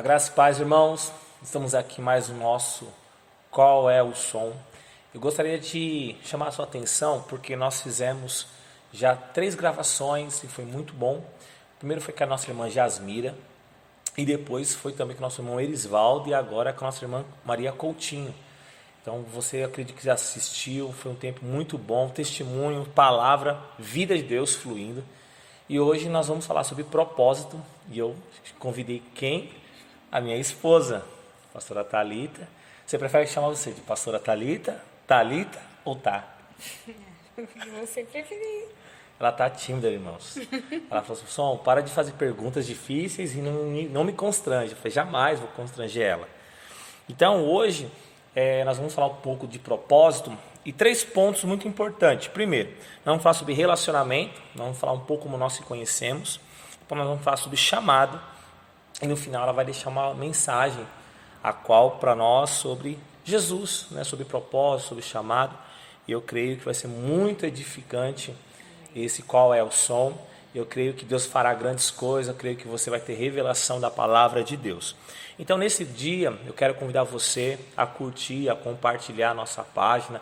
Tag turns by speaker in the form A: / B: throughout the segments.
A: A graça e paz, irmãos. Estamos aqui mais no nosso Qual é o Som? Eu gostaria de chamar a sua atenção porque nós fizemos já 3 gravações e foi muito bom. Primeiro foi com a nossa irmã Jasmira e depois foi também com o nosso irmão Erisvaldo e agora com a nossa irmã Maria Coutinho. Então você acredito que já assistiu, foi um tempo muito bom, testemunho, palavra, vida de Deus fluindo. E hoje nós vamos falar sobre propósito e eu convidei quem? A minha esposa, pastora Thalita. Você prefere chamar você de pastora Thalita, Thalita ou Tá?
B: Você preferir.
A: Ela tá tímida, irmãos. Ela falou assim, Som, para de fazer perguntas difíceis e não me constrange. Eu falei, jamais vou constranger ela. Então hoje nós vamos falar um pouco de propósito e 3 pontos muito importantes. Primeiro, nós vamos falar sobre relacionamento, nós vamos falar um pouco como nós se conhecemos, depois nós vamos falar sobre chamado e no final ela vai deixar uma mensagem a qual para nós sobre Jesus, né, sobre propósito, sobre chamado. E eu creio que vai ser muito edificante esse Qual é o Som. Eu creio que Deus fará grandes coisas, eu creio que você vai ter revelação da palavra de Deus. Então nesse dia eu quero convidar você a curtir, a compartilhar a nossa página,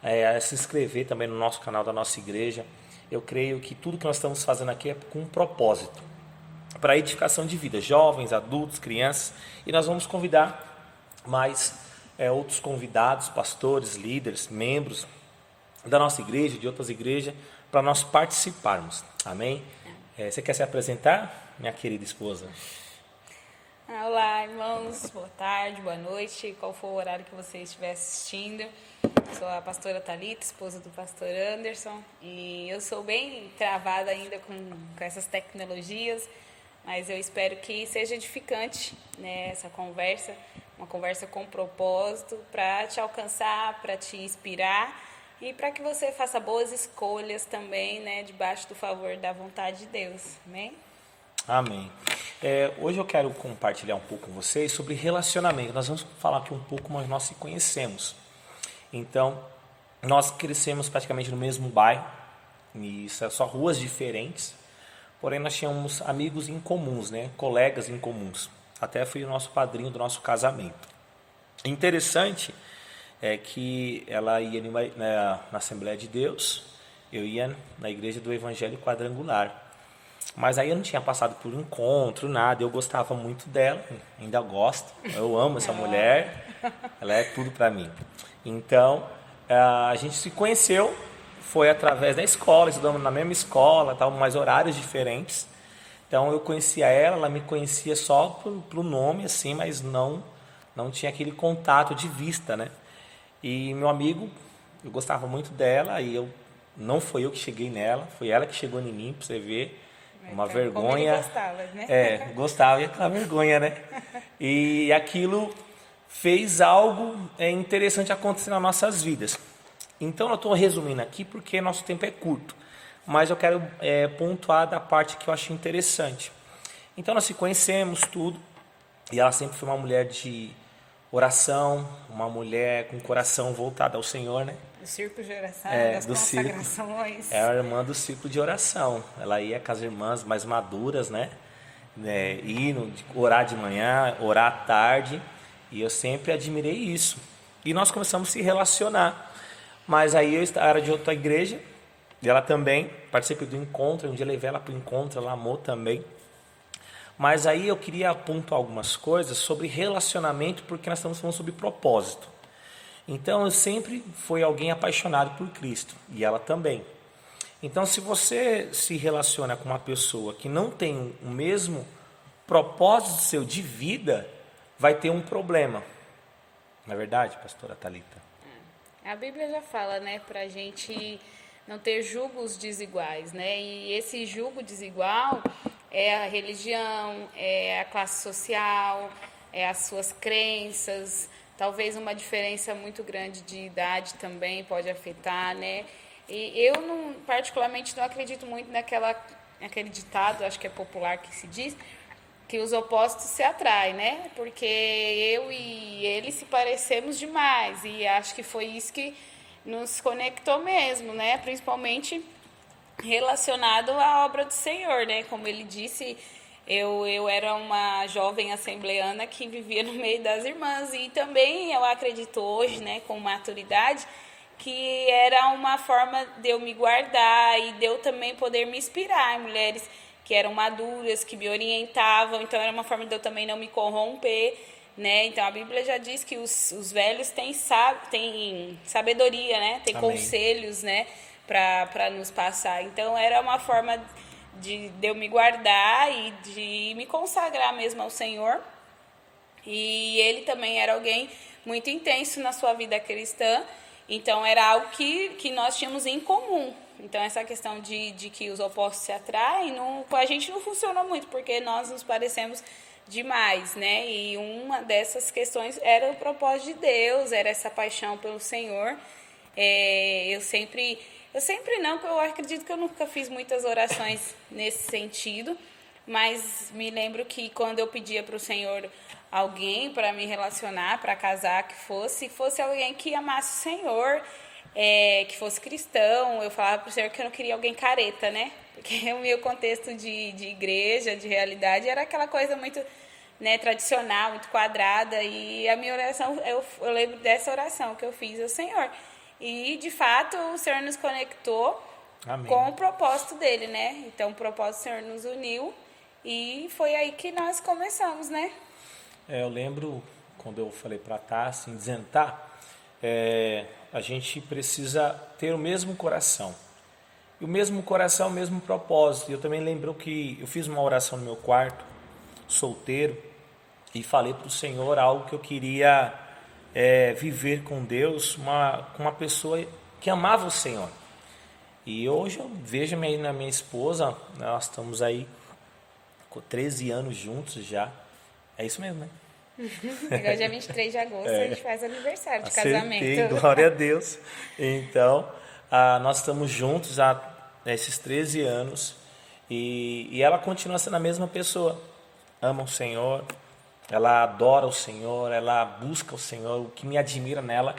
A: a se inscrever também no nosso canal da nossa igreja. Eu creio que tudo que nós estamos fazendo aqui é com um propósito, para a edificação de vida, jovens, adultos, crianças, e nós vamos convidar mais outros convidados, pastores, líderes, membros da nossa igreja, de outras igrejas, para nós participarmos, amém? Você quer se apresentar, minha querida esposa?
B: Olá, irmãos, boa tarde, boa noite, qual for o horário que você estiver assistindo. Sou a pastora Thalita, esposa do pastor Anderson, e eu sou bem travada ainda com essas tecnologias, mas eu espero que seja edificante, né, essa conversa, uma conversa com propósito, para te alcançar, para te inspirar e para que você faça boas escolhas também, né, debaixo do favor da vontade de Deus, amém?
A: Amém. Hoje eu quero compartilhar um pouco com vocês sobre relacionamento. Nós vamos falar aqui um pouco como nós se conhecemos. Então, nós crescemos praticamente no mesmo bairro, e só ruas diferentes. Porém, nós tínhamos amigos em comuns, né? Colegas em comuns. Até fui o nosso padrinho do nosso casamento. Interessante é que ela ia na Assembleia de Deus, eu ia na Igreja do Evangelho Quadrangular. Mas aí eu não tinha passado por encontro, nada. Eu gostava muito dela, ainda gosto. Eu amo essa mulher, ela é tudo para mim. Então, a gente se conheceu. Foi através da escola, estudamos na mesma escola, tal, mas horários diferentes. Então eu conhecia ela me conhecia só pelo nome, assim, mas não tinha aquele contato de vista, né? E meu amigo, eu gostava muito dela, e não foi eu que cheguei nela, foi ela que chegou em mim, pra você ver. Uma
B: Então,
A: vergonha.
B: como ele gostava, né?
A: Gostava, e aquela vergonha, né? E aquilo fez algo interessante acontecer nas nossas vidas. Então eu estou resumindo aqui porque nosso tempo é curto, mas eu quero pontuar da parte que eu achei interessante. Então nós se conhecemos tudo, e ela sempre foi uma mulher de oração, uma mulher com o coração voltado ao Senhor, né?
B: Do círculo de oração, das
A: do
B: consagrações.
A: É a irmã do ciclo de oração. Ela ia com as irmãs mais maduras, né? Orar de manhã, orar à tarde, e eu sempre admirei isso. E nós começamos a se relacionar. Mas aí eu era de outra igreja, e ela também, participei do encontro, um dia levei ela para o encontro, ela amou também. Mas aí eu queria pontuar algumas coisas sobre relacionamento, porque nós estamos falando sobre propósito. Então eu sempre fui alguém apaixonado por Cristo, e ela também. Então se você se relaciona com uma pessoa que não tem o mesmo propósito seu de vida, vai ter um problema. Não é verdade, pastora Thalita?
B: A Bíblia já fala, né, pra gente não ter julgos desiguais, né? E esse julgo desigual é a religião, é a classe social, é as suas crenças, talvez uma diferença muito grande de idade também pode afetar, né? E eu particularmente não acredito muito naquele ditado, acho que é popular que se diz, que os opostos se atraem, né? Porque eu e ele se parecemos demais, e acho que foi isso que nos conectou mesmo, né? Principalmente relacionado à obra do Senhor, né? Como ele disse, Eu era uma jovem assembleana que vivia no meio das irmãs e também eu acredito hoje, né, com maturidade, que era uma forma de eu me guardar e de eu também poder me inspirar em mulheres que eram maduras, que me orientavam, então era uma forma de eu também não me corromper, né? Então a Bíblia já diz que os velhos têm sabedoria, né? Tem
A: Amém.
B: conselhos, né, para nos passar. Então era uma forma de eu me guardar e de me consagrar mesmo ao Senhor. E ele também era alguém muito intenso na sua vida cristã, então era algo que nós tínhamos em comum. Então essa questão de que os opostos se atraem, com a gente não funciona muito, porque nós nos parecemos demais, né? E uma dessas questões era o propósito de Deus, era essa paixão pelo Senhor. Eu sempre não, porque eu acredito que eu nunca fiz muitas orações nesse sentido, mas me lembro que quando eu pedia para o Senhor alguém para me relacionar, para casar, que fosse alguém que amasse o Senhor, que fosse cristão, eu falava para o Senhor que eu não queria alguém careta, né? Porque o meu contexto de igreja, de realidade, era aquela coisa muito, né, tradicional, muito quadrada, e a minha oração, eu lembro dessa oração que eu fiz ao Senhor. E, de fato, o Senhor nos conectou
A: Amém.
B: com o propósito dele, né? Então, o propósito do Senhor nos uniu e foi aí que nós começamos, né?
A: Eu lembro quando eu falei para Tá, assim, dizendo, Tá, a gente precisa ter o mesmo coração. E o mesmo coração, o mesmo propósito. E eu também lembro que eu fiz uma oração no meu quarto, solteiro, e falei para o Senhor algo que eu queria viver com Deus, com uma pessoa que amava o Senhor. E hoje eu vejo na minha esposa, nós estamos aí com 13 anos juntos já. É isso mesmo, né?
B: Agora, dia 23 de agosto, a gente faz aniversário de casamento.
A: Glória a Deus. Então, nós estamos juntos há esses 13 anos e ela continua sendo a mesma pessoa. Ama o Senhor, ela adora o Senhor, ela busca o Senhor. O que me admira nela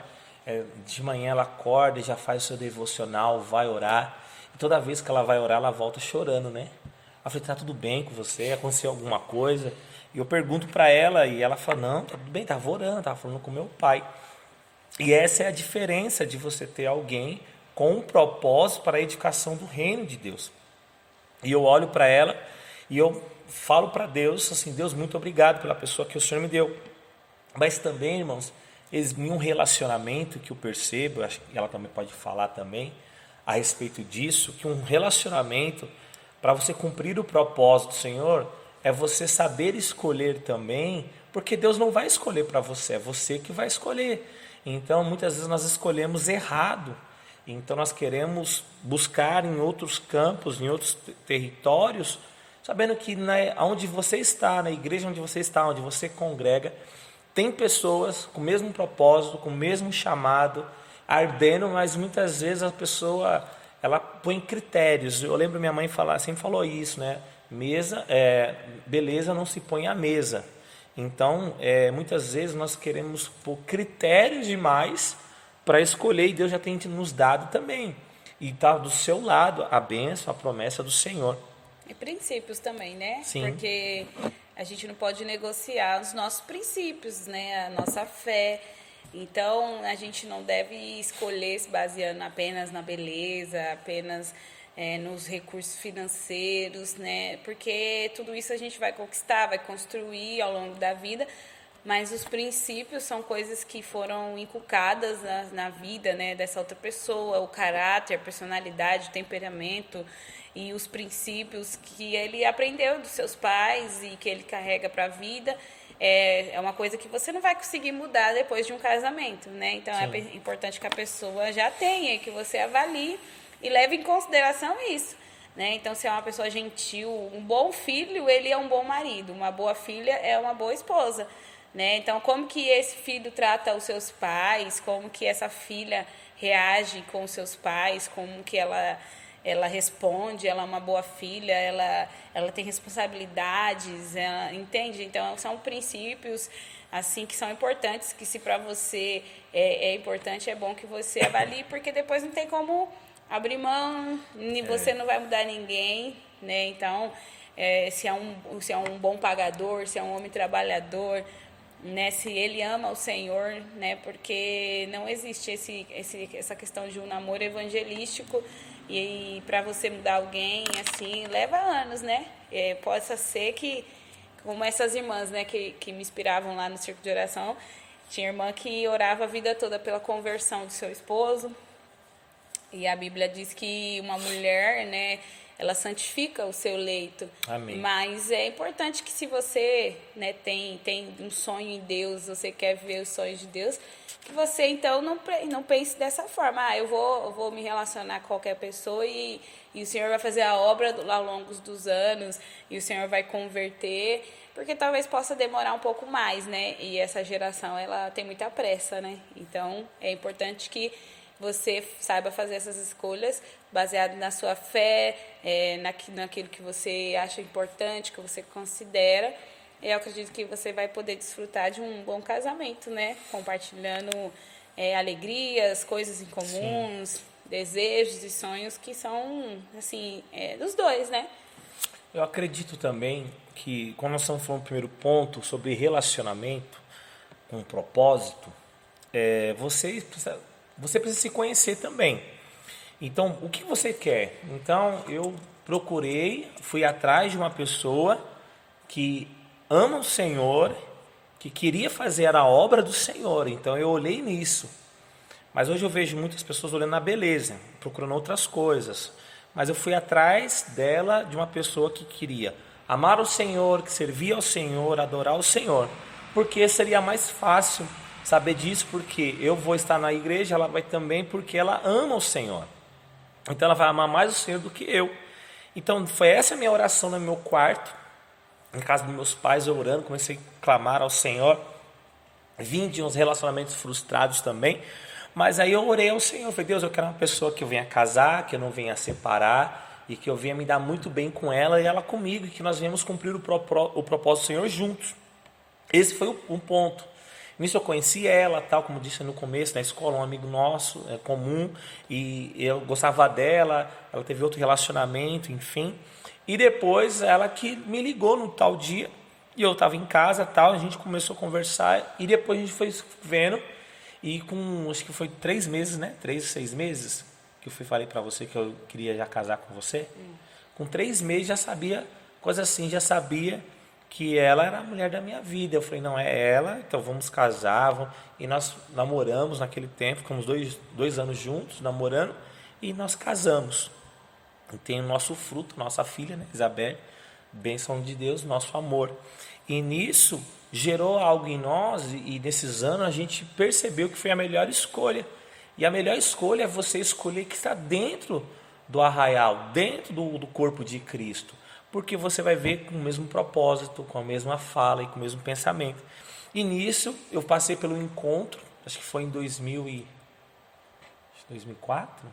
A: de manhã ela acorda e já faz o seu devocional, vai orar. E toda vez que ela vai orar, ela volta chorando, né? Eu falei, tá tudo bem com você? Aconteceu alguma coisa? E eu pergunto para ela e ela fala, não, tá tudo bem, estava orando, estava falando com meu pai. E essa é a diferença de você ter alguém com um propósito para a edificação do reino de Deus. E eu olho para ela e eu falo para Deus, assim, Deus, muito obrigado pela pessoa que o Senhor me deu. Mas também, irmãos, em um relacionamento que eu percebo, acho que ela também pode falar também a respeito disso, que um relacionamento, para você cumprir o propósito do Senhor, é você saber escolher também, porque Deus não vai escolher para você, é você que vai escolher. Então, muitas vezes nós escolhemos errado. Então, nós queremos buscar em outros campos, em outros territórios, sabendo que onde você está, na igreja onde você está, onde você congrega, tem pessoas com o mesmo propósito, com o mesmo chamado, ardendo, mas muitas vezes a pessoa ela põe critérios. Eu lembro minha mãe sempre falou isso, né? Beleza não se põe à mesa. Então, muitas vezes nós queremos pôr critérios demais para escolher, e Deus já tem nos dado também. E está do seu lado a bênção, a promessa do Senhor.
B: E princípios também, né?
A: Sim.
B: Porque a gente não pode negociar os nossos princípios, né? A nossa fé. Então, a gente não deve escolher se baseando apenas na beleza, apenas nos recursos financeiros, né? Porque tudo isso a gente vai conquistar, vai construir ao longo da vida, mas os princípios são coisas que foram inculcadas na vida, né, dessa outra pessoa, o caráter, a personalidade, o temperamento e os princípios que ele aprendeu dos seus pais e que ele carrega para a vida. É uma coisa que você não vai conseguir mudar depois de um casamento, né? Então, sim, é importante que a pessoa já tenha, que você avalie e leve em consideração isso, né? Então, se é uma pessoa gentil, um bom filho, ele é um bom marido, uma boa filha é uma boa esposa, né? Então, como que esse filho trata os seus pais, como que essa filha reage com os seus pais, como que ela responde, ela é uma boa filha, ela tem responsabilidades, entende? Então, são princípios assim que são importantes, que se para você é importante, é bom que você avalie, porque depois não tem como abrir mão, você não vai mudar ninguém, né? Então, se é um bom pagador, se é um homem trabalhador, né, se ele ama o Senhor, né, porque não existe essa questão de um namoro evangelístico e para você mudar alguém, assim, leva anos, né? Possa ser que, como essas irmãs, né, que me inspiravam lá no Círculo de Oração, tinha irmã que orava a vida toda pela conversão do seu esposo, e a Bíblia diz que uma mulher, né, ela santifica o seu leito.
A: Amém.
B: Mas é importante que se você, né, tem um sonho em Deus, você quer ver os sonhos de Deus, que você então não pense dessa forma. Eu vou me relacionar com qualquer pessoa e o Senhor vai fazer a obra ao longo dos anos e o Senhor vai converter, porque talvez possa demorar um pouco mais, né? E essa geração, ela tem muita pressa, né? Então, é importante que você saiba fazer essas escolhas baseado na sua fé, naquilo que você acha importante, que você considera. Eu acredito que você vai poder desfrutar de um bom casamento, né? Compartilhando alegrias, coisas em comuns, sim, desejos e sonhos que são, assim, dos dois, né?
A: Eu acredito também que, quando nós estamos falando do primeiro ponto sobre relacionamento com propósito, você precisa se conhecer também. Então, o que você quer? Então, eu fui atrás de uma pessoa que ama o Senhor, que queria fazer a obra do Senhor. Então, eu olhei nisso. Mas hoje eu vejo muitas pessoas olhando na beleza, procurando outras coisas. Mas eu fui atrás dela, de uma pessoa que queria amar o Senhor, que servia ao Senhor, adorar o Senhor. Porque seria mais fácil saber disso, porque eu vou estar na igreja, ela vai também, porque ela ama o Senhor. Então ela vai amar mais o Senhor do que eu. Então foi essa a minha oração no meu quarto, em casa dos meus pais, eu orando, comecei a clamar ao Senhor. Vim de uns relacionamentos frustrados também, mas aí eu orei ao Senhor, falei, Deus, eu quero uma pessoa que eu venha casar, que eu não venha separar, e que eu venha me dar muito bem com ela e ela comigo, e que nós venhamos cumprir o propósito do Senhor juntos. Esse foi um ponto. Nisso eu conheci ela, tal, como disse no começo, na escola, um amigo nosso, comum, e eu gostava dela, ela teve outro relacionamento, enfim. E depois ela que me ligou no tal dia, e eu estava em casa, tal, a gente começou a conversar, e depois a gente foi vendo, e acho que foi 3 meses, né? 3, 6 meses, que eu falei para você que eu queria já casar com você. Com 3 meses já sabia, coisa assim, já sabia que ela era a mulher da minha vida. Eu falei, não, é ela, então vamos casar. E nós namoramos naquele tempo, ficamos 2 anos juntos, namorando, e nós casamos. E tem o nosso fruto, nossa filha, né, Isabel, bênção de Deus, nosso amor. E nisso gerou algo em nós, e nesses anos a gente percebeu que foi a melhor escolha. E a melhor escolha é você escolher que está dentro do arraial, dentro do corpo de Cristo. Porque você vai ver com o mesmo propósito, com a mesma fala e com o mesmo pensamento. E nisso eu passei pelo encontro, acho que foi em 2004?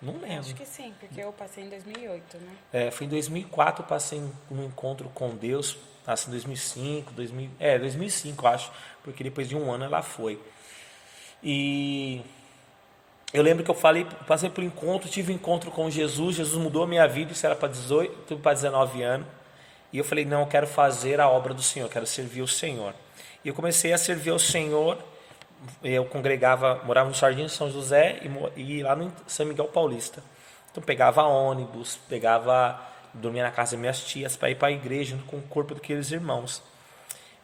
A: Não lembro.
B: Acho que sim, porque eu passei em 2008, né?
A: Foi em 2004, eu passei um encontro com Deus, assim, em 2005, 2005, acho, porque depois de um ano ela foi. E eu lembro que eu passei por encontro, tive um encontro com Jesus, Jesus mudou a minha vida, isso era para 18, para 19 anos, e eu falei, não, eu quero fazer a obra do Senhor, eu quero servir o Senhor. E eu comecei a servir ao Senhor, eu morava no Jardim São José e lá no São Miguel Paulista. Então pegava ônibus, dormia na casa das minhas tias para ir para a igreja junto com o corpo daqueles irmãos.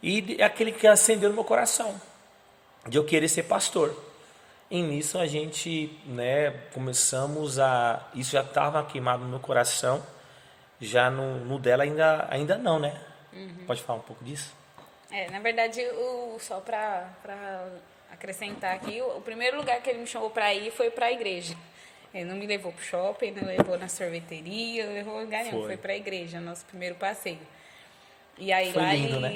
A: E aquele que acendeu no meu coração, de eu querer ser pastor. E nisso a gente, né, começamos isso já estava queimado no meu coração, já no dela ainda não, né? Uhum. Pode falar um pouco disso?
B: Na verdade, só para acrescentar aqui, o primeiro lugar que ele me chamou para ir foi para a igreja. Ele não me levou para o shopping, não levou na sorveteria, não levou lugar nenhum, foi para a igreja, nosso primeiro passeio. E aí
A: foi
B: lá
A: lindo, né?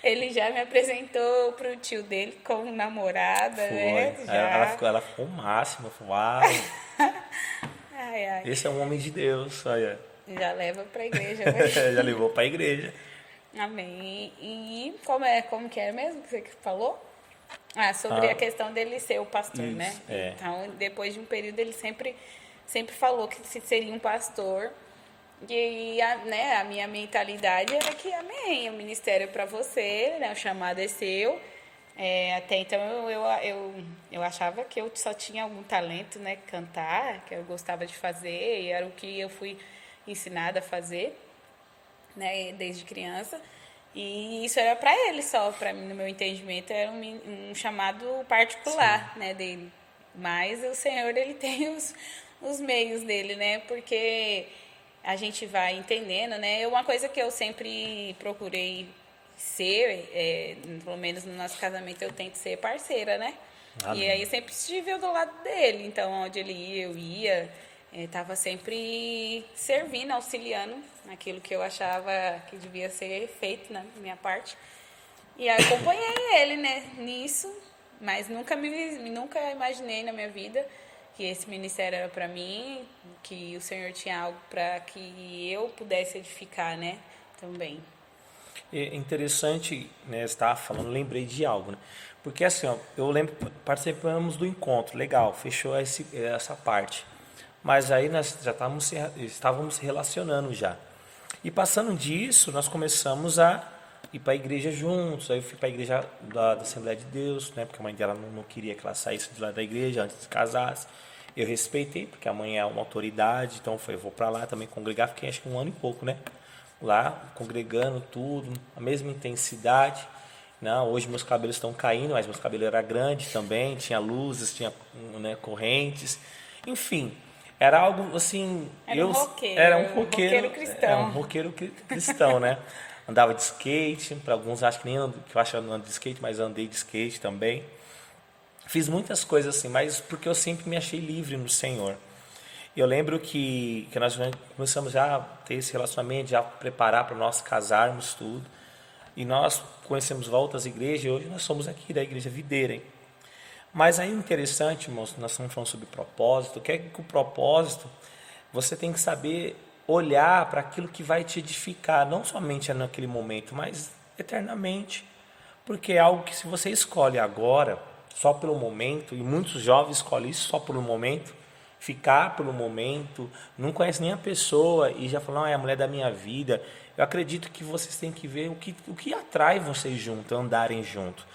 B: ele já me apresentou pro tio dele como namorada, né?
A: Ela ficou o máximo, uau!
B: Ai.
A: Esse é um homem de Deus, olha.
B: Já leva para a igreja, né?
A: Já levou para a igreja.
B: Amém. E como que era mesmo que você falou? Sobre a questão dele ser o pastor,
A: isso,
B: né? Então, depois de um período, ele sempre falou que seria um pastor. E a minha mentalidade era que, amém, o ministério é para você, né, o chamado é seu. Até então eu achava que eu só tinha algum talento, né, cantar, que eu gostava de fazer, e era o que eu fui ensinada a fazer, né, desde criança. E isso era para ele só, para mim, no meu entendimento, era um chamado particular, né, dele. Mas o Senhor, ele tem os meios dele, né, porque a gente vai entendendo, né? Uma coisa que eu sempre procurei ser, pelo menos no nosso casamento, eu tento ser parceira, né?
A: Amém.
B: E aí eu sempre estive do lado dele, então onde ele ia, eu ia, estava sempre servindo, auxiliando naquilo que eu achava que devia ser feito na minha parte. E aí acompanhei ele, né, nisso, mas nunca imaginei na minha vida que esse ministério era para mim, que o Senhor tinha algo para que eu pudesse edificar, né, também.
A: É interessante, né, você estava falando, lembrei de algo, né? Porque assim, ó, eu lembro, participamos do encontro, legal, fechou essa parte. Mas aí nós já estávamos se relacionando já. E passando disso, nós começamos a ir para a igreja juntos. Aí eu fui para a igreja da Assembleia de Deus, né? Porque a mãe dela não queria que ela saísse de lá da igreja antes de casasse. Eu respeitei, porque a mãe é uma autoridade, então eu vou para lá também congregar. Fiquei acho que 1 ano e pouco, né? Lá, congregando tudo, a mesma intensidade. Não, hoje meus cabelos estão caindo, mas meus cabelos eram grandes também, tinha luzes, tinha, né, correntes. Enfim, era algo assim.
B: Era um roqueiro.
A: Era um roqueiro
B: cristão.
A: É um roqueiro cristão, né? Andava de skate, para alguns acho que nem que eu acho que eu não ando de skate, mas andei de skate também. Fiz muitas coisas assim, mas porque eu sempre me achei livre no Senhor. Eu lembro que nós começamos já a ter esse relacionamento, já preparar para nós casarmos tudo. E nós conhecemos voltas igrejas e hoje nós somos aqui da Igreja Videira. Hein? Mas aí interessante, irmãos, nós estamos falando sobre propósito. O que é que o propósito, você tem que saber olhar para aquilo que vai te edificar, não somente naquele momento, mas eternamente. Porque é algo que se você escolhe agora, só pelo momento, e muitos jovens escolhem isso só pelo momento, ficar pelo momento, não conhece nem a pessoa e já falam, é a mulher da minha vida. Eu acredito que vocês têm que ver o que atrai vocês juntos, andarem juntos.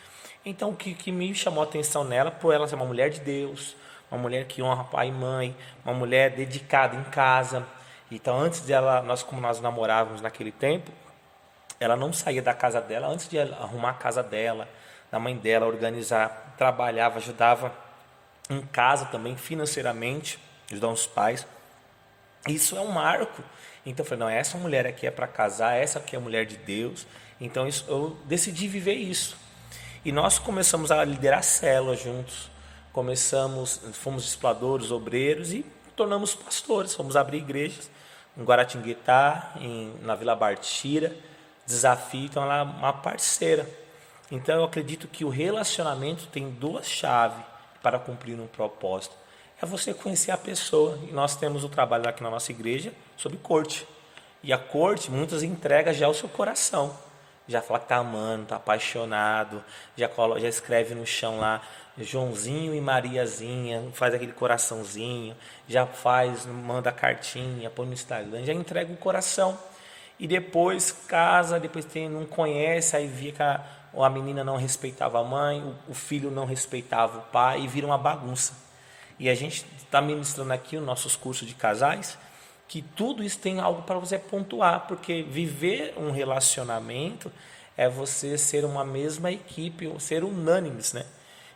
A: Então, o que me chamou a atenção nela, por ela ser uma mulher de Deus, uma mulher que honra pai e mãe, uma mulher dedicada em casa. Então, antes dela, como nós namorávamos naquele tempo, ela não saía da casa dela, antes de arrumar a casa dela, da mãe dela, organizar, trabalhava, ajudava em casa também, financeiramente, ajudando os pais. Isso é um marco. Então eu falei, não, essa mulher aqui é para casar, essa aqui é a mulher de Deus. Então eu decidi viver isso. E nós começamos a liderar célula juntos. Fomos discipuladores, obreiros e tornamos pastores. Fomos abrir igrejas em Guaratinguetá, na Vila Bartira, Desafio, então ela é uma parceira. Então eu acredito que o relacionamento tem 2 chaves para cumprir um propósito. É você conhecer a pessoa. E nós temos o trabalho aqui na nossa igreja sobre corte. E a corte, muitas entrega já o seu coração. Já fala que está amando, está apaixonado, já escreve no chão lá, Joãozinho e Mariazinha, faz aquele coraçãozinho, já manda cartinha, põe no Instagram, já entrega o coração. E depois casa, depois não conhece, aí via que a menina não respeitava a mãe, o filho não respeitava o pai e vira uma bagunça. E a gente está ministrando aqui os nossos cursos de casais, que tudo isso tem algo para você pontuar, porque viver um relacionamento é você ser uma mesma equipe, ser unânimes, né?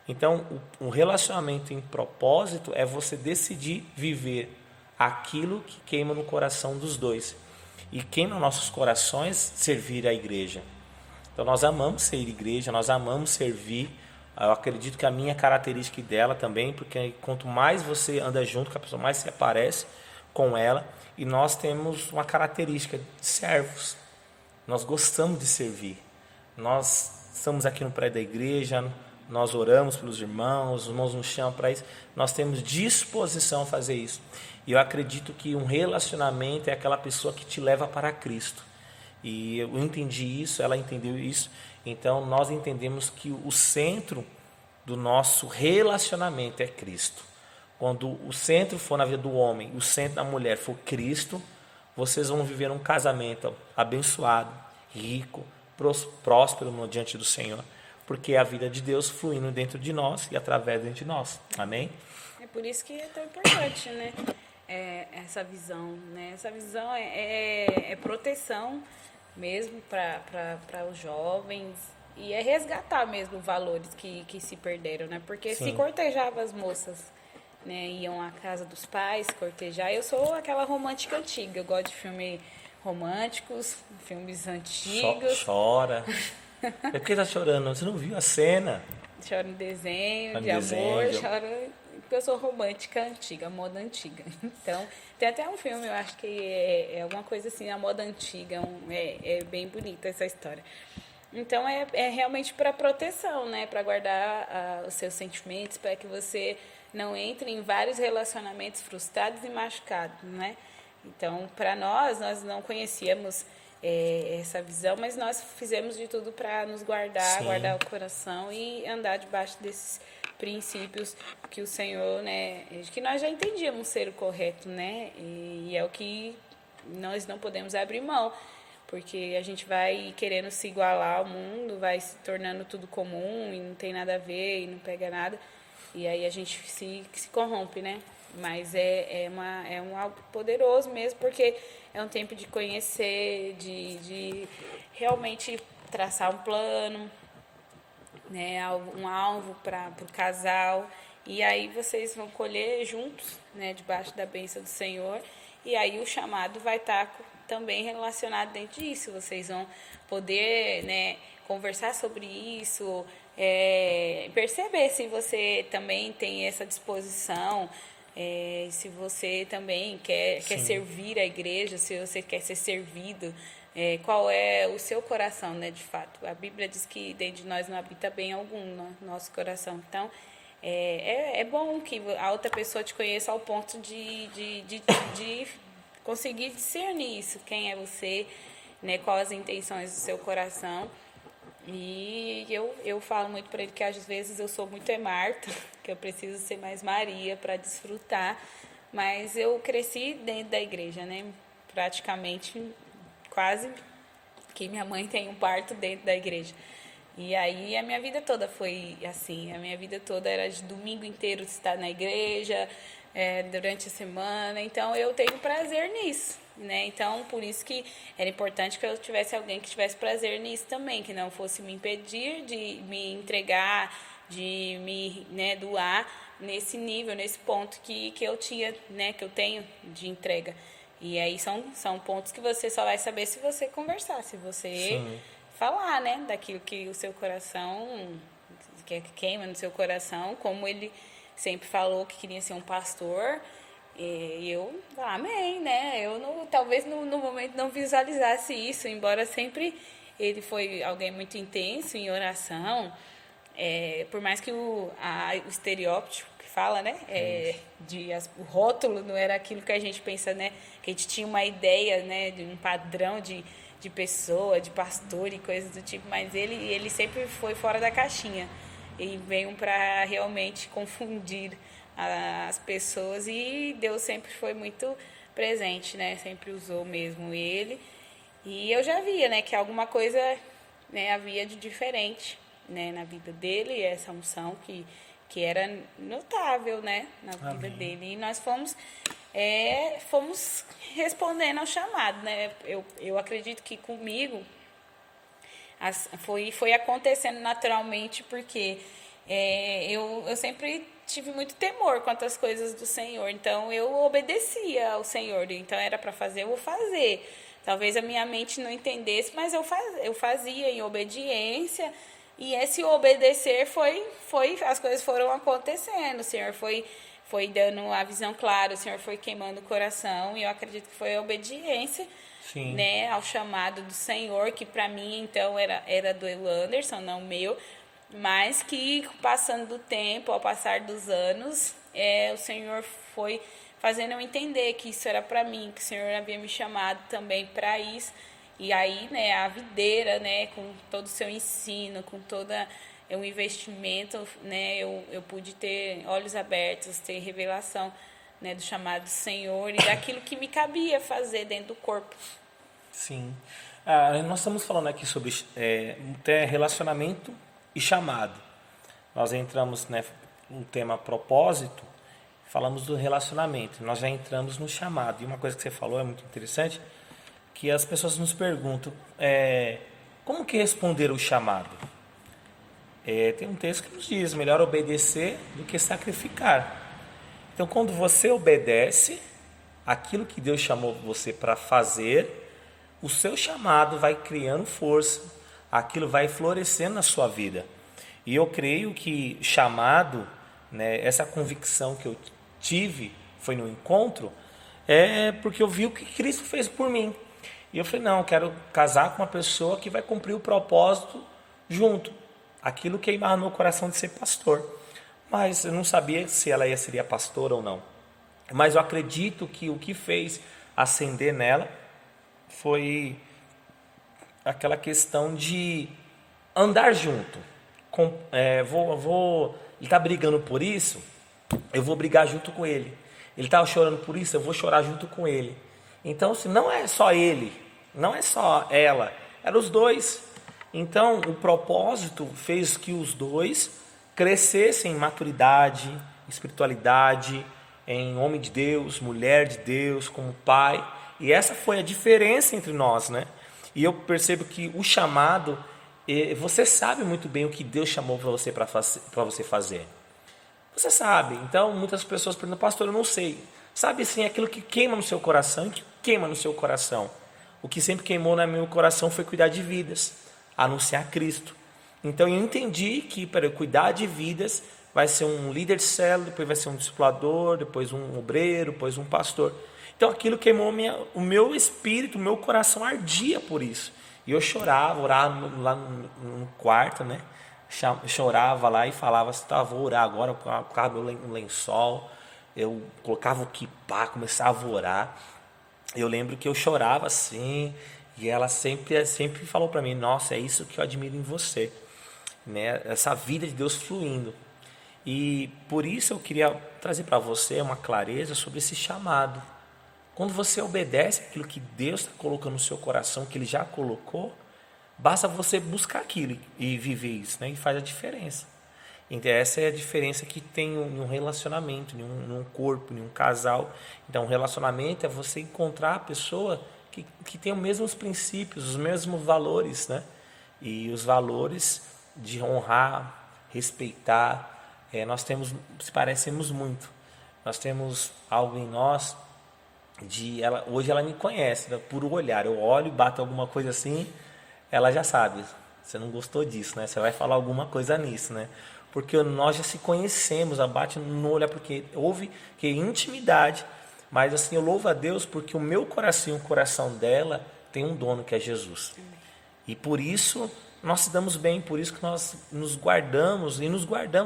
A: Então, um relacionamento em propósito é você decidir viver aquilo que queima no coração dos dois. E queima nos nossos corações servir a igreja. Então, nós amamos ser igreja, nós amamos servir. Eu acredito que a minha característica dela também, porque quanto mais você anda junto com a pessoa, mais se aparece com ela. E nós temos uma característica de servos. Nós gostamos de servir. Nós estamos aqui no prédio da igreja, nós oramos pelos irmãos, os irmãos nos chamam para isso. Nós temos disposição a fazer isso. E eu acredito que um relacionamento é aquela pessoa que te leva para Cristo. E eu entendi isso, ela entendeu isso. Então nós entendemos que o centro do nosso relacionamento é Cristo. Quando o centro for na vida do homem, o centro da mulher for Cristo, vocês vão viver um casamento abençoado, rico, próspero diante do Senhor, porque é a vida de Deus fluindo dentro de nós e através de nós. Amém?
B: É por isso que é tão importante, né? Essa visão, né? Essa visão é proteção mesmo para os jovens e é resgatar mesmo valores que se perderam, né? Porque se
A: Sim.
B: cortejava as moças, né? Iam à casa dos pais cortejar. Eu sou aquela romântica antiga, eu gosto de filmes românticos, filmes antigos.
A: Chora. É porque tá chorando, você não viu a cena?
B: Choro em desenho,
A: Em
B: de amor,
A: desenho.
B: choro porque eu sou romântica antiga, moda antiga. Então, tem até um filme, eu acho que é alguma coisa assim, a moda antiga, é bem bonita essa história. Então, é realmente para proteção, né? Para guardar os seus sentimentos, para que você não entre em vários relacionamentos frustrados e machucados, né? Então, para nós não conhecíamos essa visão, mas nós fizemos de tudo para nos guardar,
A: Sim.
B: guardar o coração e andar debaixo desses princípios que o Senhor, né, que nós já entendíamos ser o correto, né, e é o que nós não podemos abrir mão, porque a gente vai querendo se igualar ao mundo, vai se tornando tudo comum e não tem nada a ver e não pega nada, e aí a gente se corrompe, né? Mas é um algo poderoso mesmo, porque é um tempo de conhecer, de realmente traçar um plano, né, um alvo para o casal, e aí vocês vão colher juntos, né, debaixo da bênção do Senhor, e aí o chamado vai estar também relacionado dentro disso, vocês vão poder, né, conversar sobre isso, perceber se você também tem essa disposição, se você também quer servir a igreja, se você quer ser servido, qual é o seu coração, né, de fato. A Bíblia diz que dentro de nós não habita bem algum no nosso coração. Então, é bom que a outra pessoa te conheça ao ponto de conseguir discernir isso, quem é você, né, quais as intenções do seu coração. E eu falo muito para ele que às vezes eu sou muito Marta, que eu preciso ser mais Maria para desfrutar, mas eu cresci dentro da igreja, né? Praticamente quase que minha mãe tem um parto dentro da igreja. E aí a minha vida toda foi assim, a minha vida toda era de domingo inteiro estar na igreja, durante a semana, então eu tenho prazer nisso, né? Então por isso que era importante que eu tivesse alguém que tivesse prazer nisso também, que não fosse me impedir de me entregar, de me, né, doar nesse nível, nesse ponto que eu tinha, né, que eu tenho de entrega. E aí são pontos que você só vai saber se você conversar, se você falar, né, daquilo que o seu coração, que queima no seu coração, como ele sempre falou que queria ser um pastor, e eu amei, né? Eu talvez no momento não visualizasse isso, embora sempre ele foi alguém muito intenso em oração, por mais que o estereótipo que fala, né? O rótulo não era aquilo que a gente pensa, né? Que a gente tinha uma ideia, né? De um padrão de pessoa, de pastor e coisas do tipo, mas ele sempre foi fora da caixinha. E veio para realmente confundir as pessoas, e Deus sempre foi muito presente, né? Sempre usou mesmo ele. E eu já via, né, que alguma coisa, né, havia de diferente, né, na vida dele, essa unção que era notável, né, na vida dele. E nós fomos respondendo ao chamado, né? Eu acredito que comigo foi acontecendo naturalmente, porque eu sempre tive muito temor quanto às coisas do Senhor, então eu obedecia ao Senhor, então era para fazer, eu vou fazer. Talvez a minha mente não entendesse, mas eu fazia em obediência, e esse obedecer as coisas foram acontecendo, o Senhor foi dando a visão clara, o Senhor foi queimando o coração, e eu acredito que foi a obediência, né, ao chamado do Senhor, que para mim então era do Anderson, não meu, mas que passando do tempo, ao passar dos anos, o Senhor foi fazendo eu entender que isso era para mim, que o Senhor havia me chamado também para isso. E aí, né, a videira, né, com todo o seu ensino, com todo o investimento, né, eu pude ter olhos abertos, ter revelação né, do chamado do Senhor e daquilo que me cabia fazer dentro do corpo.
A: Sim. Nós estamos falando aqui sobre até relacionamento e chamado. Nós entramos, né, no tema propósito, falamos do relacionamento. Nós já entramos no chamado. E uma coisa que você falou é muito interessante, que as pessoas nos perguntam, como que responder o chamado? Tem um texto que nos diz, melhor obedecer do que sacrificar. Então, quando você obedece aquilo que Deus chamou você para fazer, o seu chamado vai criando força, aquilo vai florescendo na sua vida. E eu creio que chamado, né, essa convicção que eu tive, foi no encontro, porque eu vi o que Cristo fez por mim. E eu falei, não, eu quero casar com uma pessoa que vai cumprir o propósito junto. Aquilo queimava no meu coração de ser pastor. Mas eu não sabia se ela seria pastora ou não. Mas eu acredito que o que fez acender nela foi aquela questão de andar junto. Ele está brigando por isso, eu vou brigar junto com ele. Ele está chorando por isso, eu vou chorar junto com ele. Então, se não é só ele, não é só ela, eram os dois. Então, o propósito fez que os dois crescessem em maturidade, espiritualidade, em homem de Deus, mulher de Deus, como pai. E essa foi a diferença entre nós, né? E eu percebo que o chamado, você sabe muito bem o que Deus chamou para você fazer. Você sabe. Então, muitas pessoas perguntam, pastor, eu não sei. Sabe sim, aquilo que queima no seu coração e que queima no seu coração. O que sempre queimou no meu coração foi cuidar de vidas, anunciar Cristo. Então, eu entendi que para eu cuidar de vidas, vai ser um líder de célula, depois vai ser um discipulador, depois um obreiro, depois um pastor. Então, aquilo queimou o meu espírito, o meu coração ardia por isso. E eu chorava, orava lá no quarto, né? Chorava lá e falava assim, vou orar agora, eu colocava meu lençol, eu colocava o quipá, começava a orar. Eu lembro que eu chorava assim, e ela sempre falou para mim, nossa, é isso que eu admiro em você, né? Essa vida de Deus fluindo. E por isso eu queria trazer para você uma clareza sobre esse chamado. Quando você obedece aquilo que Deus está colocando no seu coração, que Ele já colocou, basta você buscar aquilo e viver isso, né? E faz a diferença. Então essa é a diferença que tem em um relacionamento, em um corpo, em um casal. Então um relacionamento é você encontrar a pessoa que tem os mesmos princípios, os mesmos valores, né? E os valores de honrar, respeitar, se parecemos muito. Nós temos algo em nós hoje ela me conhece, né? Por olhar, eu olho e bato alguma coisa assim, ela já sabe, você não gostou disso, né? Você vai falar alguma coisa nisso, né? Porque nós já se conhecemos, abate no olhar, porque houve que intimidade, mas assim, eu louvo a Deus porque o meu coração e o coração dela tem um dono que é Jesus. E por isso nós se damos bem, por isso que nós nos guardamos,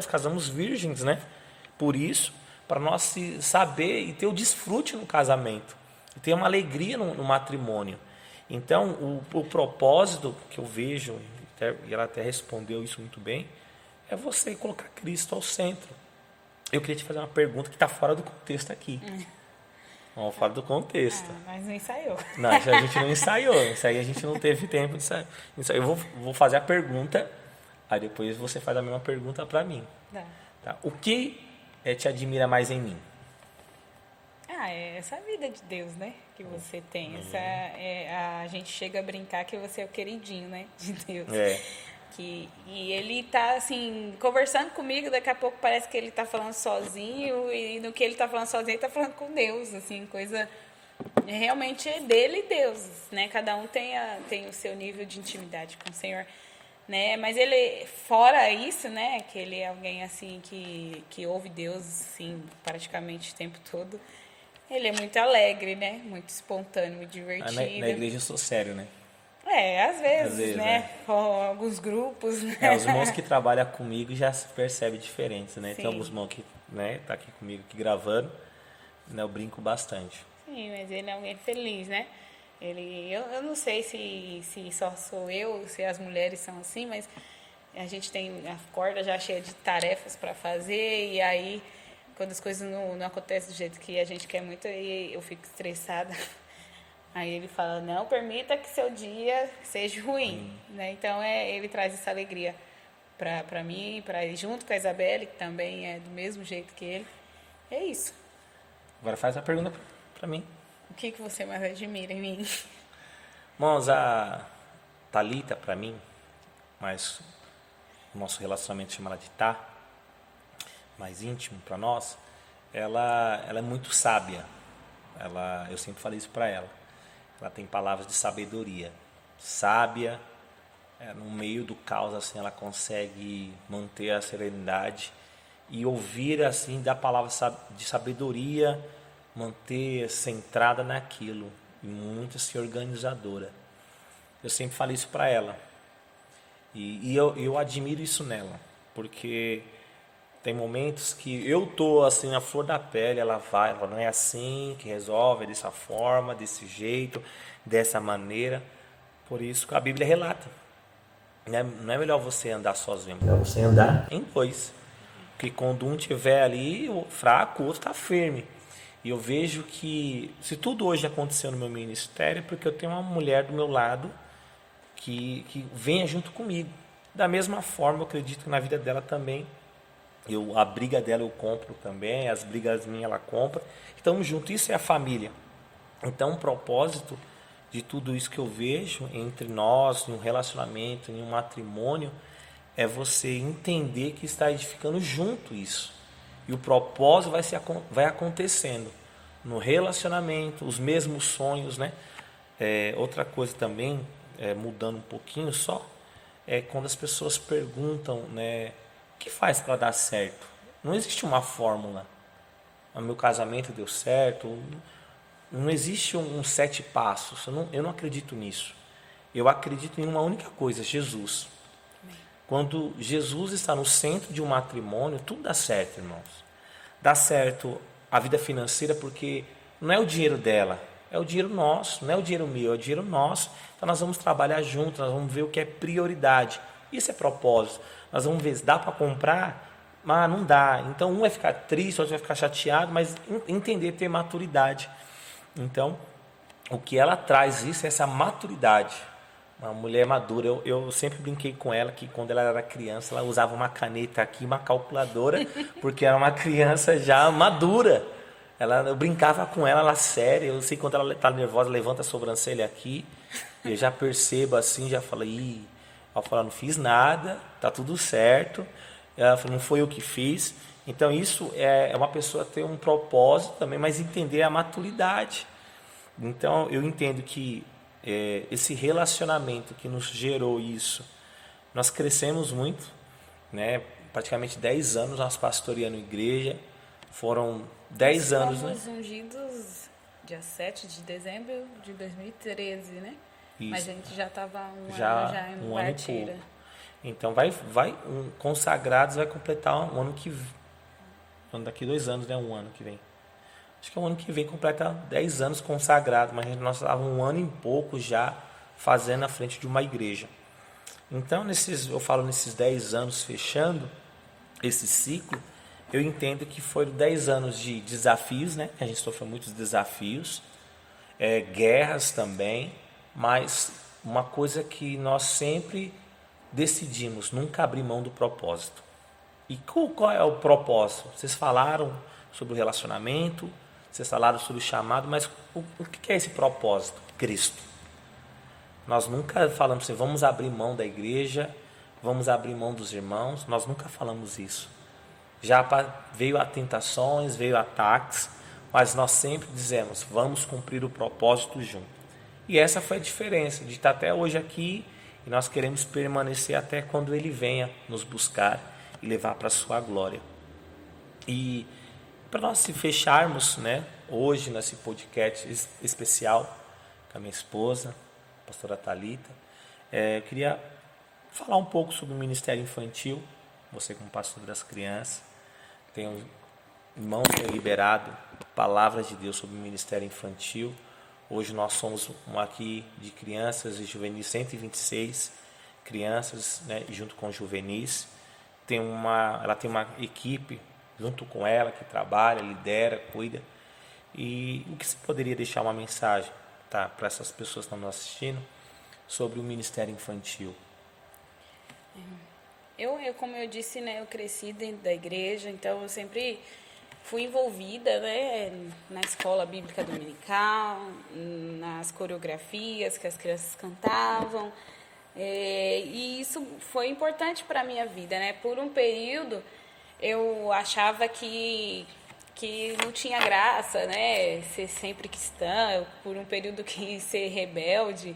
A: casamos virgens, né? Por isso, para nós saber e ter o desfrute no casamento, e ter uma alegria no matrimônio. Então, o propósito que eu vejo, e ela até respondeu isso muito bem, é você colocar Cristo ao centro. Eu queria te fazer uma pergunta que está fora do contexto aqui. Fora do contexto.
B: Mas não ensaiou.
A: Não, isso a gente não ensaiou. Isso aí a gente não teve tempo de ensaiar. Eu vou fazer a pergunta, aí depois você faz a mesma pergunta para mim. Tá? O que te admira mais em mim?
B: É essa vida de Deus, né? Que você tem. A gente chega a brincar que você é o queridinho, né? De Deus. E ele tá assim, conversando comigo, daqui a pouco parece que ele tá falando sozinho, e no que ele tá falando sozinho, ele tá falando com Deus, assim, coisa realmente é dele e Deus, né? Cada um tem o seu nível de intimidade com o Senhor, né? Mas ele, fora isso, né, que ele é alguém assim que ouve Deus assim, praticamente o tempo todo. Ele é muito alegre, né? Muito espontâneo, muito divertido.
A: Na igreja eu sou sério, né?
B: Às vezes, né? Com alguns grupos, né?
A: Os irmãos que trabalham comigo já se percebe diferente, né?
B: Sim.
A: Tem alguns irmãos que, né, tá aqui comigo aqui gravando, né? Eu brinco bastante.
B: Sim, mas ele é alguém feliz, né? Eu não sei se só sou eu, se as mulheres são assim, mas a gente tem a corda já cheia de tarefas para fazer, e aí quando as coisas não acontecem do jeito que a gente quer muito, aí eu fico estressada. Aí ele fala, não permita que seu dia seja ruim, né? Então ele traz essa alegria para mim, para ir junto com a Isabelle, que também é do mesmo jeito que ele. É isso.
A: Agora faz a pergunta para mim.
B: O que você mais admira em mim?
A: Irmãos, a Thalita, para mim, mas o nosso relacionamento chama ela de Tá, mais íntimo para nós, ela é muito sábia. Eu sempre falei isso para ela. Ela tem palavras de sabedoria. Sábia, no meio do caos, assim, ela consegue manter a serenidade e ouvir, assim, da palavra de sabedoria, manter centrada naquilo, e muito assim, organizadora. Eu sempre falei isso para ela. E eu admiro isso nela, porque tem momentos que eu tô assim na flor da pele, ela não é assim que resolve, é dessa forma, desse jeito, dessa maneira. Por isso que a Bíblia relata. Não é melhor você andar sozinho, é melhor você andar em dois. Porque quando um estiver ali fraco, o outro está firme. E eu vejo que se tudo hoje aconteceu no meu ministério, é porque eu tenho uma mulher do meu lado que venha junto comigo. Da mesma forma, eu acredito que na vida dela também, a briga dela eu compro também, as brigas minhas ela compra. Estamos juntos, isso é a família. Então, o propósito de tudo isso que eu vejo entre nós, em um relacionamento, em um matrimônio, é você entender que está edificando junto isso. E o propósito vai acontecendo no relacionamento, os mesmos sonhos, né? Outra coisa também, mudando um pouquinho só, é quando as pessoas perguntam, né, o que faz para dar certo? Não existe uma fórmula. O meu casamento deu certo. Não existe um 7 passos. Eu não acredito nisso. Eu acredito em uma única coisa, Jesus. Quando Jesus está no centro de um matrimônio, tudo dá certo, irmãos. Dá certo a vida financeira porque não é o dinheiro dela, é o dinheiro nosso, não é o dinheiro meu, é o dinheiro nosso. Então nós vamos trabalhar juntos, nós vamos ver o que é prioridade. Isso é propósito. Nós vamos ver se dá para comprar, mas não dá. Então um vai ficar triste, outro vai ficar chateado, mas entender, ter maturidade. Então, o que ela traz isso é essa maturidade. Uma mulher madura. Eu sempre brinquei com ela que quando ela era criança, ela usava uma caneta aqui, uma calculadora, porque era uma criança já madura. Eu brincava com ela séria. Eu sei quando ela está nervosa, levanta a sobrancelha aqui. Eu já percebo assim, já falei, ela fala, não fiz nada, tá tudo certo. Ela falou, não foi eu que fiz. Então isso é uma pessoa ter um propósito também, mas entender a maturidade. Então eu entendo que esse relacionamento que nos gerou isso, nós crescemos muito, né? Praticamente 10 anos nós pastoreando igreja, foram 10 anos, né?
B: Fomos ungidos dia 7 de dezembro de 2013, né?
A: Isso.
B: Mas a gente já estava um ano já em
A: um ano e
B: partida.
A: pouco. Então consagrados vai completar um ano que daqui 2 anos, né? Um ano que vem. Acho que o ano que vem completa 10 anos consagrado, mas nós estávamos um ano e pouco já fazendo à frente de uma igreja. Então, eu falo nesses 10 anos fechando esse ciclo, eu entendo que foram 10 anos de desafios, né? A gente sofreu muitos desafios, guerras também, mas uma coisa que nós sempre decidimos, nunca abrir mão do propósito. E qual é o propósito? Vocês falaram sobre o relacionamento, vocês falaram sobre o chamado, mas o que é esse propósito? Cristo. Nós nunca falamos assim, vamos abrir mão da igreja, vamos abrir mão dos irmãos, nós nunca falamos isso. Já veio a tentações, veio ataques, mas nós sempre dizemos, vamos cumprir o propósito junto. E essa foi a diferença de estar até hoje aqui, e nós queremos permanecer até quando Ele venha nos buscar e levar para a sua glória. E para nós se fecharmos, né, hoje nesse podcast especial com a minha esposa, a pastora Thalita, eu queria falar um pouco sobre o ministério infantil. Você como pastor das crianças, tem um irmão que tem liberado palavras de Deus sobre o ministério infantil. Hoje nós somos aqui de crianças e juvenis, 126 crianças, né, junto com juvenis. Ela tem uma equipe junto com ela, que trabalha, lidera, cuida. E o que você poderia deixar uma mensagem, tá, para essas pessoas que estão nos assistindo sobre o ministério infantil?
B: Como eu disse, né, eu cresci dentro da igreja, então eu sempre fui envolvida, né, na escola bíblica dominical, nas coreografias que as crianças cantavam, e isso foi importante para a minha vida, né? Por um período eu achava que não tinha graça, né, ser sempre cristã, eu, por um período quis ser rebelde,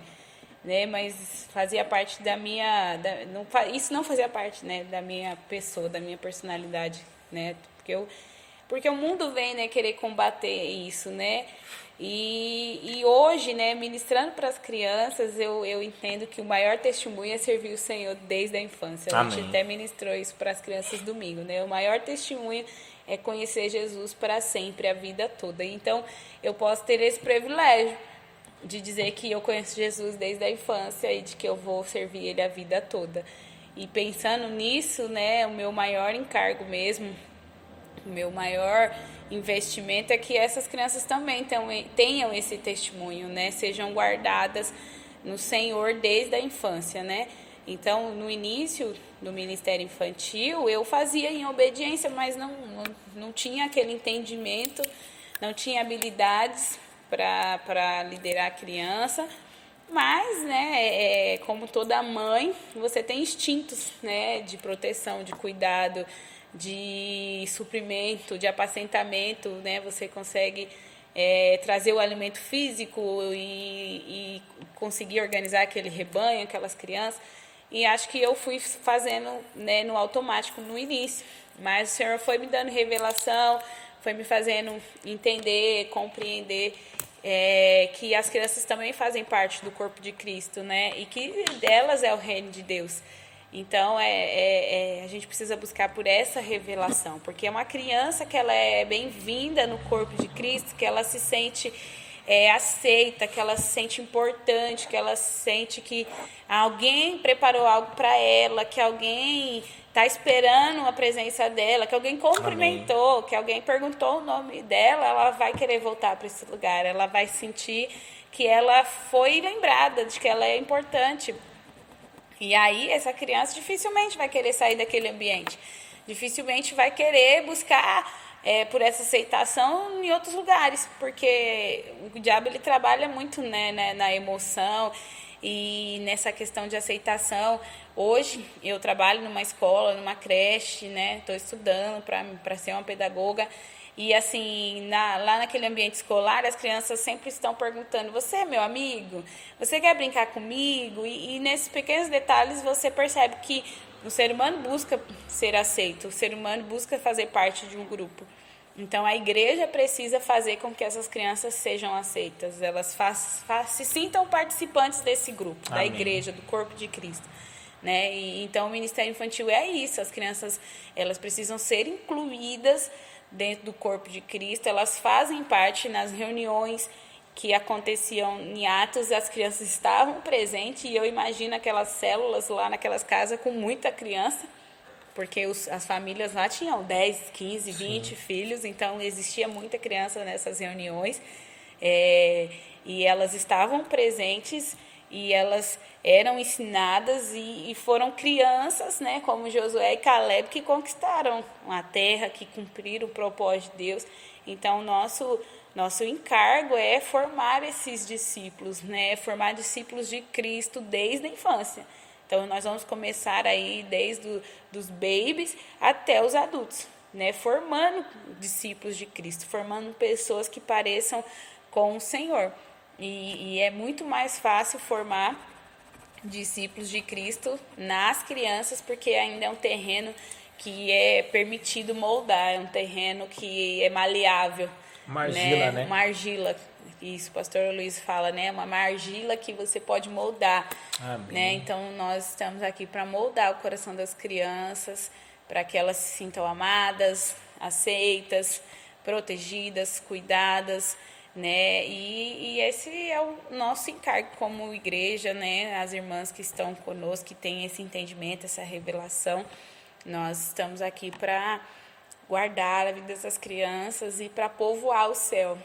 B: né, mas fazia parte da minha, isso não fazia parte, né, da minha pessoa, da minha personalidade, né, porque o mundo vem, né, querer combater isso, né, e hoje, né, ministrando para as crianças, eu entendo que o maior testemunho é servir o Senhor desde a infância. A gente até ministrou isso para as crianças domingo, né, o maior testemunho é conhecer Jesus para sempre, a vida toda. Então, eu posso ter esse privilégio de dizer que eu conheço Jesus desde a infância e de que eu vou servir Ele a vida toda. E pensando nisso, né, o meu maior encargo mesmo, o meu maior investimento é que essas crianças também tenham esse testemunho, né, sejam guardadas no Senhor desde a infância, né. Então, no início do ministério infantil, eu fazia em obediência, mas não tinha aquele entendimento, não tinha habilidades para liderar a criança, mas, né, como toda mãe, você tem instintos, né, de proteção, de cuidado, de suprimento, de apacentamento, né, você consegue trazer o alimento físico e conseguir organizar aquele rebanho, aquelas crianças, e acho que eu fui fazendo, né, no automático no início, mas o Senhor foi me dando revelação, foi me fazendo entender, compreender que as crianças também fazem parte do corpo de Cristo, né? E que delas é o reino de Deus. Então, a gente precisa buscar por essa revelação, porque é uma criança que ela é bem-vinda no corpo de Cristo, que ela se sente aceita, que ela se sente importante, que ela sente que alguém preparou algo para ela, que alguém está esperando a presença dela, que alguém cumprimentou, Amém. Que alguém perguntou o nome dela, ela vai querer voltar para esse lugar, ela vai sentir que ela foi lembrada, de que ela é importante. E aí essa criança dificilmente vai querer sair daquele ambiente, dificilmente vai querer buscar por essa aceitação em outros lugares, porque o diabo ele trabalha muito, né, na emoção e nessa questão de aceitação. Hoje eu trabalho numa escola, numa creche, né, estou estudando para ser uma pedagoga. E assim, lá naquele ambiente escolar, as crianças sempre estão perguntando: você é meu amigo? Você quer brincar comigo? E nesses pequenos detalhes você percebe que o ser humano busca ser aceito, o ser humano busca fazer parte de um grupo. Então a igreja precisa fazer com que essas crianças sejam aceitas, elas se sintam participantes desse grupo, Amém. Da igreja, do corpo de Cristo. Né? Então o ministério infantil é isso, as crianças elas precisam ser incluídas dentro do corpo de Cristo, elas fazem parte nas reuniões que aconteciam em Atos, as crianças estavam presentes, e eu imagino aquelas células lá naquelas casas com muita criança, porque as famílias lá tinham 10, 15, 20 Sim. filhos, então existia muita criança nessas reuniões, e elas estavam presentes e elas eram ensinadas e foram crianças, né, como Josué e Caleb, que conquistaram a terra, que cumpriram o propósito de Deus. Então, nosso encargo é formar esses discípulos, né, formar discípulos de Cristo desde a infância. Então, nós vamos começar aí desde dos babies até os adultos, né, formando discípulos de Cristo, formando pessoas que pareçam com o Senhor. E é muito mais fácil formar discípulos de Cristo nas crianças, porque ainda é um terreno que é permitido moldar, é um terreno que é maleável.
A: Uma argila, né?
B: Uma argila. Isso, o pastor Luiz fala, né? Uma argila que você pode moldar.
A: Amém.
B: Né? Então, nós estamos aqui para moldar o coração das crianças, para que elas se sintam amadas, aceitas, protegidas, cuidadas, né? E esse é o nosso encargo como igreja, né? As irmãs que estão conosco, que têm esse entendimento, essa revelação, nós estamos aqui para guardar a vida dessas crianças e para povoar o céu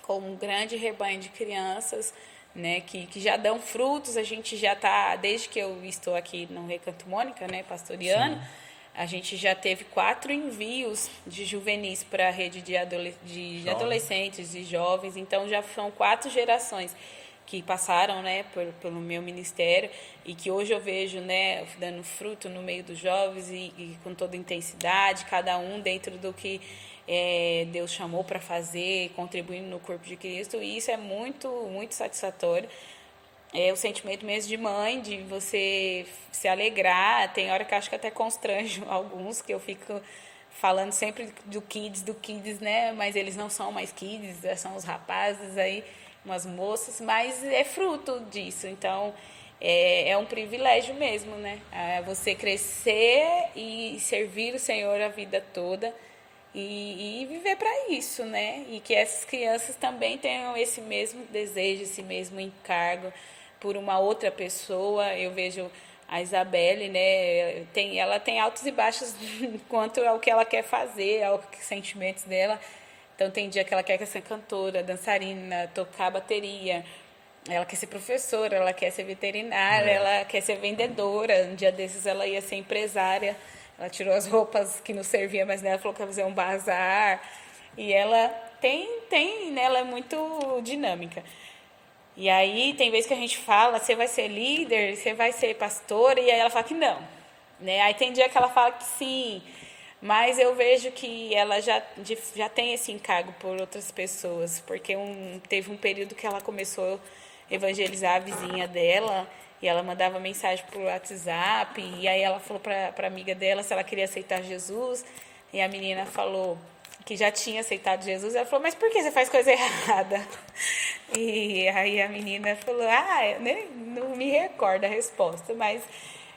B: com um grande rebanho de crianças, né, que já dão frutos. A gente já está, desde que eu estou aqui no Recanto Mônica, né, pastoreando, a gente já teve 4 envios de juvenis para a rede de adolescentes e jovens. Então, já são 4 gerações que passaram, né, pelo meu ministério e que hoje eu vejo, né, dando fruto no meio dos jovens e com toda intensidade, cada um dentro do que Deus chamou para fazer, contribuindo no corpo de Cristo. E isso é muito, muito satisfatório. É o sentimento mesmo de mãe, de você se alegrar. Tem hora que eu acho que até constranjo alguns, que eu fico falando sempre do kids, né? Mas eles não são mais kids, são os rapazes aí, umas moças, mas é fruto disso. Então, é um privilégio mesmo, né? Você crescer e servir o Senhor a vida toda e viver para isso, né? E que essas crianças também tenham esse mesmo desejo, esse mesmo encargo por uma outra pessoa. Eu vejo a Isabelle, né? Ela tem altos e baixos quanto ao que ela quer fazer, aos sentimentos dela. Então, tem dia que ela quer ser cantora, dançarina, tocar bateria. Ela quer ser professora, ela quer ser veterinária, ela quer ser vendedora. Um dia desses ela ia ser empresária. Ela tirou as roupas que não serviam mais nela, falou que ia fazer um bazar. E ela né, ela é muito dinâmica. E aí, tem vezes que a gente fala, você vai ser líder, você vai ser pastora, e aí ela fala que não. Né? Aí tem dia que ela fala que sim. Mas eu vejo que ela já tem esse encargo por outras pessoas, porque teve um período que ela começou a evangelizar a vizinha dela, e ela mandava mensagem por WhatsApp, e aí ela falou para a amiga dela se ela queria aceitar Jesus, e a menina falou que já tinha aceitado Jesus. Ela falou, mas por que você faz coisa errada? E aí a menina falou, eu não me recordo a resposta, mas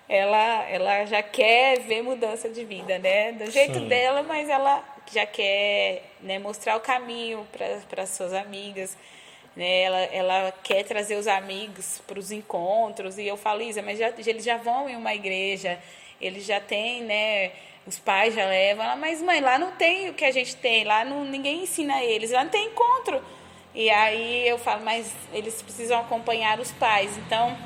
B: ela já quer ver mudança de vida, né? Do jeito dela, mas ela já quer, né, mostrar o caminho para as suas amigas, né? Ela quer trazer os amigos para os encontros. E eu falo, Isa, mas eles já vão em uma igreja, eles já têm, né? Os pais já levam. Ela, mas mãe, lá não tem o que a gente tem, lá ninguém ensina eles, lá não tem encontro. E aí eu falo, mas eles precisam acompanhar os pais. Então,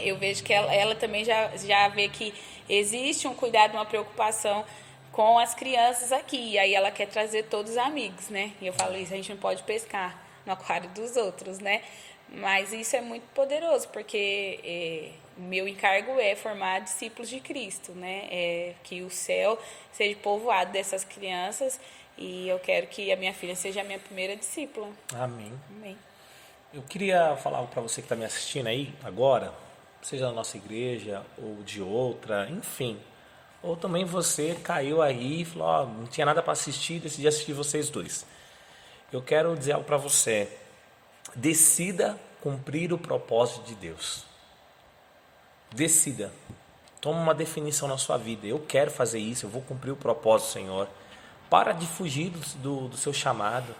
B: eu vejo que ela também já vê que existe um cuidado, uma preocupação com as crianças aqui. E aí ela quer trazer todos os amigos, né? E eu falo, isso a gente não pode pescar no aquário dos outros, né? Mas isso é muito poderoso, porque o meu encargo é formar discípulos de Cristo, né? Que o céu seja povoado dessas crianças, e eu quero que a minha filha seja a minha primeira discípula.
A: Amém.
B: Amém.
A: Eu queria falar algo para você que está me assistindo aí agora, seja da nossa igreja ou de outra, enfim. Ou também você caiu aí e falou, não tinha nada para assistir, decidi assistir vocês dois. Eu quero dizer algo para você. Decida cumprir o propósito de Deus. Decida. Toma uma definição na sua vida. Eu quero fazer isso, eu vou cumprir o propósito, Senhor. Para de fugir do seu chamado.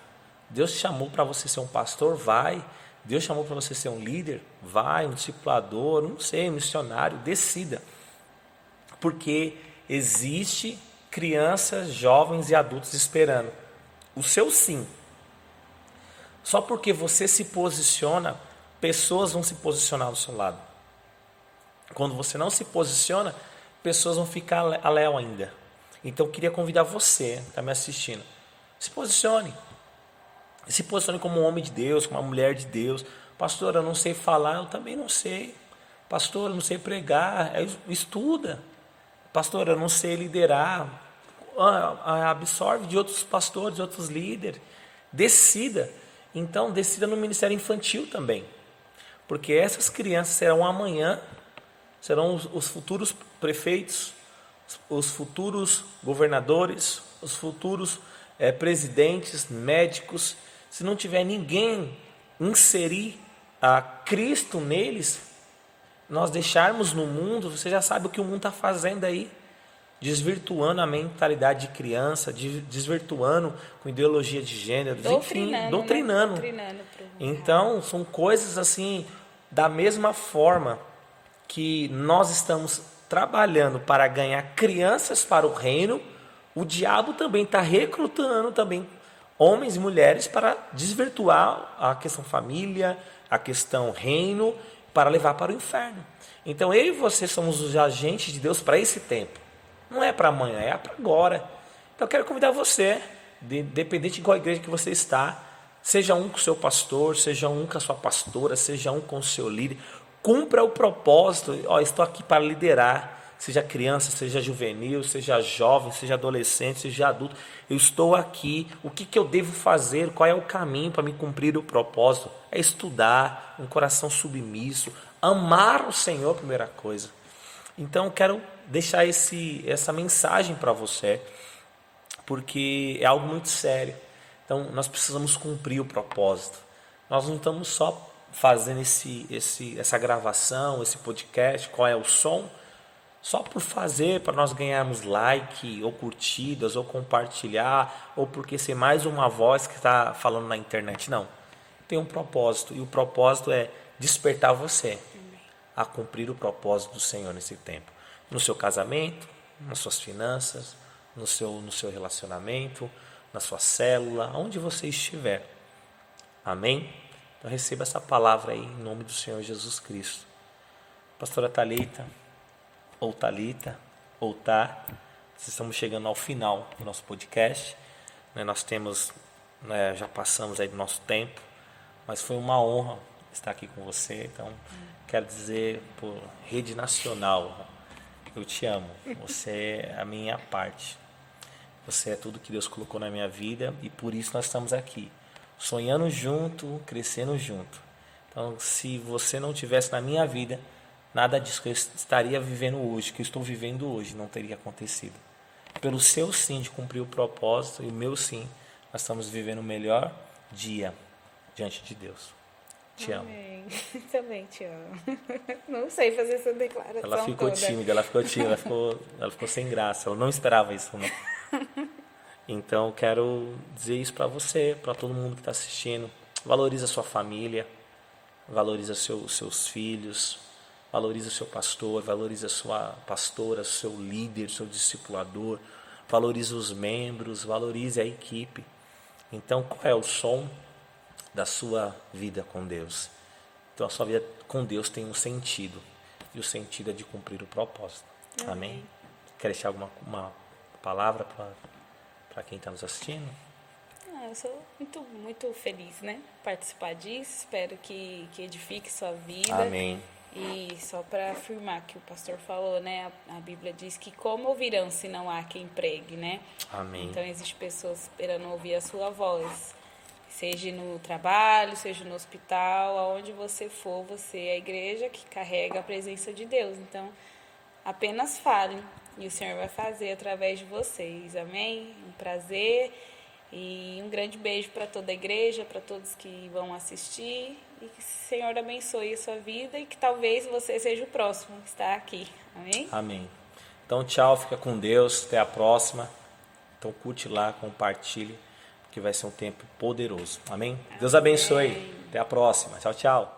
A: Deus te chamou para você ser um pastor, vai. Deus chamou para você ser um líder, vai. Um discipulador, não sei, um missionário, decida. Porque existe crianças, jovens e adultos esperando o seu sim. Só porque você se posiciona, pessoas vão se posicionar do seu lado. Quando você não se posiciona, pessoas vão ficar a léu ainda. Então eu queria convidar você, que está me assistindo, se posicione. Se posicione como um homem de Deus, como uma mulher de Deus. Pastor, eu não sei falar, eu também não sei. Pastor, eu não sei pregar, estuda. Pastor, eu não sei liderar. Absorve de outros pastores, de outros líderes. Decida. Então, decida no ministério infantil também. Porque essas crianças serão amanhã, serão os futuros prefeitos, os futuros governadores, os futuros presidentes, médicos. Se não tiver ninguém inserir a Cristo neles, nós deixarmos no mundo, você já sabe o que o mundo está fazendo aí. Desvirtuando a mentalidade de criança, desvirtuando com ideologia de gênero, doutrinando.
B: Né?
A: Então, são coisas assim, da mesma forma que nós estamos trabalhando para ganhar crianças para o reino, o diabo também está recrutando também homens e mulheres para desvirtuar a questão família, a questão reino, para levar para o inferno. Então eu e você somos os agentes de Deus para esse tempo. Não é para amanhã, é para agora. Então eu quero convidar você, independente de qual igreja que você está, seja um com o seu pastor, seja um com a sua pastora, seja um com o seu líder, cumpra o propósito. Estou aqui para liderar, seja criança, seja juvenil, seja jovem, seja adolescente, seja adulto. Eu estou aqui, o que eu devo fazer, qual é o caminho para me cumprir o propósito? É estudar, um coração submisso, amar o Senhor, primeira coisa. Então eu quero deixar essa mensagem para você, porque é algo muito sério. Então nós precisamos cumprir o propósito. Nós não estamos só fazendo essa gravação, esse podcast, qual é o som, só por fazer, para nós ganharmos like, ou curtidas, ou compartilhar, ou porque ser mais uma voz que está falando na internet. Não. Tem um propósito, e o propósito é despertar você a cumprir o propósito do Senhor nesse tempo. No seu casamento, nas suas finanças, no seu relacionamento, na sua célula, onde você estiver. Amém? Então receba essa palavra aí em nome do Senhor Jesus Cristo. Pastora Thalita, ou Thalita, ou Tá, estamos chegando ao final do nosso podcast. Nós temos, já passamos aí do nosso tempo, mas foi uma honra estar aqui com você. Então, quero dizer por rede nacional, eu te amo. Você é a minha parte. Você é tudo que Deus colocou na minha vida e por isso nós estamos aqui, sonhando junto, crescendo junto. Então, se você não tivesse na minha vida, nada disso que eu estaria vivendo hoje, que eu estou vivendo hoje, não teria acontecido. Pelo seu sim de cumprir o propósito e o meu sim, nós estamos vivendo o melhor dia diante de Deus. Te amo.
B: Também te amo. Não sei fazer essa declaração.
A: Ela ficou tímida, ela ficou sem graça, ela não esperava isso, não. Então, quero dizer isso para você, para todo mundo que está assistindo. Valoriza a sua família, valoriza seus filhos, valoriza o seu pastor, valoriza a sua pastora, o seu líder, o seu discipulador, valoriza os membros, valorize a equipe. Então, qual é o som da sua vida com Deus? Então, a sua vida com Deus tem um sentido, e o sentido é de cumprir o propósito. Amém? Quer deixar uma palavra para quem está nos assistindo?
B: Eu sou muito, muito feliz, né? Participar disso, espero que edifique sua vida.
A: Amém.
B: E só para afirmar que o pastor falou, né? A Bíblia diz que como ouvirão se não há quem pregue, né?
A: Amém.
B: Então, existem pessoas esperando ouvir a sua voz. Seja no trabalho, seja no hospital, aonde você for, você é a igreja que carrega a presença de Deus. Então, apenas fale e o Senhor vai fazer através de vocês. Amém? Um prazer e um grande beijo para toda a igreja, para todos que vão assistir. E que o Senhor abençoe a sua vida e que talvez você seja o próximo que está aqui. Amém?
A: Amém. Então, tchau, fica com Deus, até a próxima. Então, curte lá, compartilhe, que vai ser um tempo poderoso. Amém? Deus abençoe. Até a próxima. Tchau, tchau.